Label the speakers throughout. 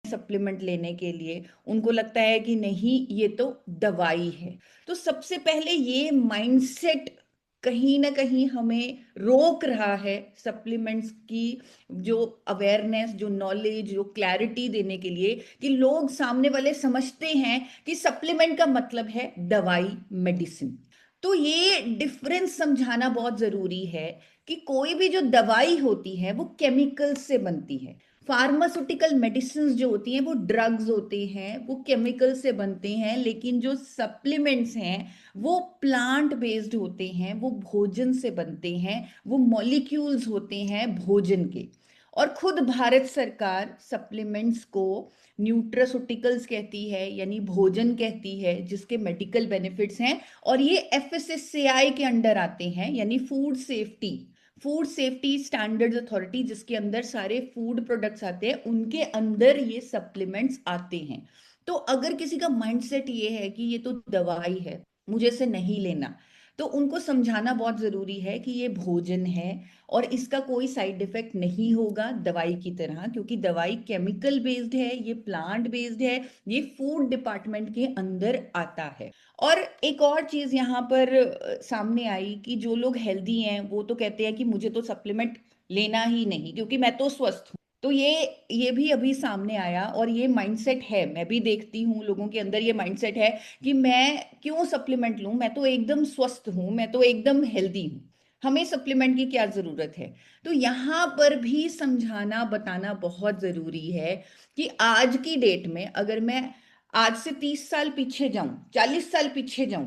Speaker 1: Supplement लेने के लिए, उनको लगता है कि नहीं ये तो दवाई है। तो सबसे पहले ये माइंडसेट कहीं ना कहीं हमें रोक रहा है सप्लीमेंट्स की जो अवेयरनेस, जो नॉलेज, जो क्लैरिटी देने के लिए, कि लोग सामने वाले समझते हैं कि सप्लीमेंट का मतलब है दवाई, मेडिसिन। तो ये डिफरेंस समझाना बहुत जरूरी है कि कोई भी जो दवाई होती है वो केमिकल से बनती है। फार्मास्यूटिकल मेडिसिन जो होती हैं वो ड्रग्स होते हैं, वो केमिकल से बनते हैं। लेकिन जो सप्लीमेंट्स हैं वो प्लांट बेस्ड होते हैं, वो भोजन से बनते हैं, वो मॉलिक्यूल्स होते हैं भोजन के। और खुद भारत सरकार सप्लीमेंट्स को न्यूट्रास्यूटिकल्स कहती है, यानी भोजन कहती है जिसके मेडिकल बेनिफिट्स हैं। और ये एफएसएसएआई के अंडर आते हैं, यानी फूड सेफ्टी स्टैंडर्ड्स अथॉरिटी, जिसके अंदर सारे फूड प्रोडक्ट्स आते हैं, उनके अंदर ये सप्लीमेंट्स आते हैं। तो अगर किसी का माइंडसेट ये है कि ये तो दवाई है, मुझे इसे नहीं लेना, तो उनको समझाना बहुत जरूरी है कि ये भोजन है और इसका कोई साइड इफेक्ट नहीं होगा दवाई की तरह, क्योंकि दवाई केमिकल बेस्ड है, ये प्लांट बेस्ड है, ये फूड डिपार्टमेंट के अंदर आता है। और एक और चीज यहाँ पर सामने आई कि जो लोग हेल्दी हैं वो तो कहते हैं कि मुझे तो सप्लीमेंट लेना ही नहीं क्योंकि मैं तो स्वस्थ हूँ। तो ये भी अभी सामने आया, और ये माइंडसेट है, मैं भी देखती हूँ लोगों के अंदर ये माइंडसेट है कि मैं क्यों सप्लीमेंट लूं, मैं तो एकदम स्वस्थ हूँ, मैं तो एकदम हेल्दी हूँ, हमें सप्लीमेंट की क्या जरूरत है। तो यहाँ पर भी समझाना बताना बहुत जरूरी है कि आज की डेट में अगर मैं आज से 30 साल पीछे जाऊं, 40 साल पीछे जाऊं,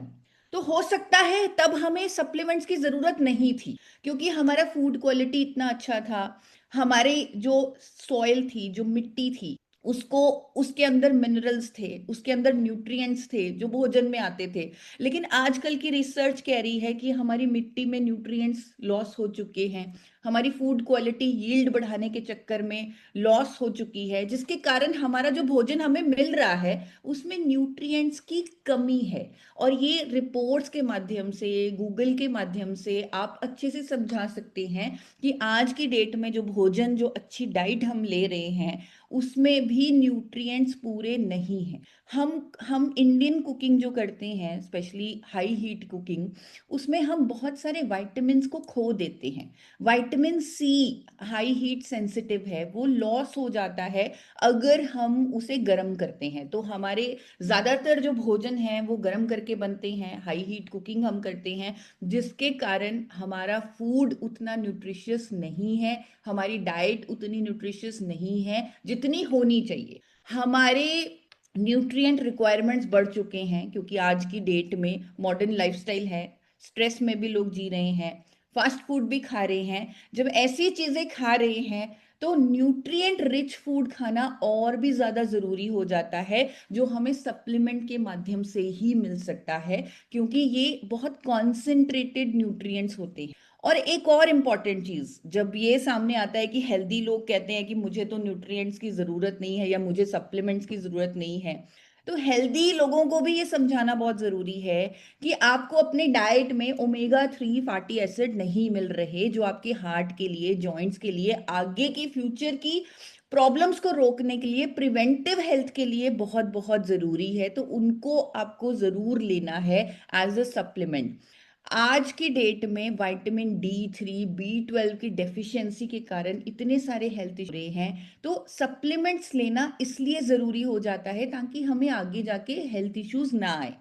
Speaker 1: तो हो सकता है तब हमें सप्लीमेंट्स की जरूरत नहीं थी, क्योंकि हमारा फूड क्वालिटी इतना अच्छा था, हमारे जो सॉइल थी, जो मिट्टी थी, उसको उसके अंदर मिनरल्स थे, उसके अंदर न्यूट्रिएंट्स थे जो भोजन में आते थे। लेकिन आजकल की रिसर्च कह रही है कि हमारी मिट्टी में न्यूट्रिएंट्स लॉस हो चुके हैं, हमारी फूड क्वालिटी यील्ड बढ़ाने के चक्कर में लॉस हो चुकी है, जिसके कारण हमारा जो भोजन हमें मिल रहा है उसमें न्यूट्रिएंट्स की कमी है। और ये रिपोर्ट्स के माध्यम से, गूगल के माध्यम से आप अच्छे से समझा सकते हैं कि आज की डेट में जो भोजन, जो अच्छी डाइट हम ले रहे हैं, उसमें भी न्यूट्रिएंट्स पूरे नहीं हैं। हम इंडियन कुकिंग जो करते हैं, स्पेशली हाई हीट कुकिंग, उसमें हम बहुत सारे विटामिन्स को खो देते हैं। Vitamin C high heat sensitive है, वो लॉस हो जाता है अगर हम उसे गर्म करते हैं। तो हमारे ज्यादातर जो भोजन है वो गर्म करके बनते हैं, हाई हीट कुकिंग हम करते हैं, जिसके कारण हमारा फूड उतना न्यूट्रिशियस नहीं है, हमारी डाइट उतनी न्यूट्रिशियस नहीं है जितनी होनी चाहिए। हमारे न्यूट्रिएंट रिक्वायरमेंट्स बढ़ चुके हैं क्योंकि आज की डेट में मॉडर्न लाइफस्टाइल है, स्ट्रेस में भी लोग जी रहे हैं, फास्ट फूड भी खा रहे हैं। जब ऐसी चीजें खा रहे हैं तो न्यूट्रिएंट रिच फूड खाना और भी ज्यादा जरूरी हो जाता है, जो हमें सप्लीमेंट के माध्यम से ही मिल सकता है, क्योंकि ये बहुत कॉन्सेंट्रेटेड न्यूट्रिएंट्स होते हैं। और एक और इम्पॉर्टेंट चीज, जब ये सामने आता है कि हेल्दी लोग कहते हैं कि मुझे तो न्यूट्रिएंट्स की जरूरत नहीं है या मुझे सप्लीमेंट्स की जरूरत नहीं है, तो हेल्दी लोगों को भी ये समझाना बहुत जरूरी है कि आपको अपने डाइट में ओमेगा 3 फैटी एसिड नहीं मिल रहे, जो आपके हार्ट के लिए, जॉइंट्स के लिए, आगे की फ्यूचर की प्रॉब्लम्स को रोकने के लिए, प्रिवेंटिव हेल्थ के लिए बहुत बहुत जरूरी है। तो उनको आपको जरूर लेना है एज अ सप्लीमेंट। आज की डेट में विटामिन D3 B12 की डेफिशिएंसी के कारण इतने सारे हेल्थ इशू रहे हैं, तो सप्लीमेंट्स लेना इसलिए जरूरी हो जाता है ताकि हमें आगे जाके हेल्थ इश्यूज ना आए।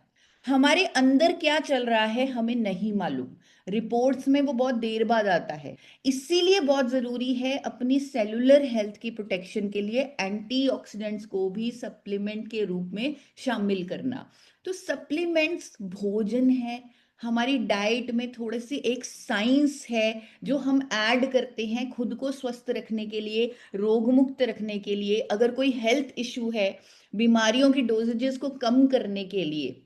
Speaker 1: हमारे अंदर क्या चल रहा है हमें नहीं मालूम, रिपोर्ट्स में वो बहुत देर बाद आता है। इसीलिए बहुत जरूरी है अपनी सेलुलर हेल्थ की प्रोटेक्शन के लिए एंटीऑक्सीडेंट्स को भी सप्लीमेंट के रूप में शामिल करना। तो सप्लीमेंट्स भोजन है, हमारी डाइट में थोड़े सी एक साइंस है जो हम ऐड करते हैं खुद को स्वस्थ रखने के लिए, रोग मुक्त रखने के लिए, अगर कोई हेल्थ इशू है, बीमारियों की डोजेजेस को कम करने के लिए।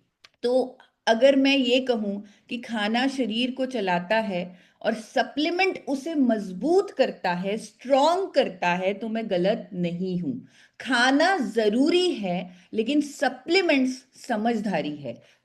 Speaker 1: तो अगर मैं ये कहूं कि खाना शरीर को चलाता है और सप्लीमेंट उसे मजबूत करता है, स्ट्रॉन्ग करता है, तो मैं गलत नहीं हूं। खाना जरूरी है लेकिन सप्लीमेंट्स समझदारी है।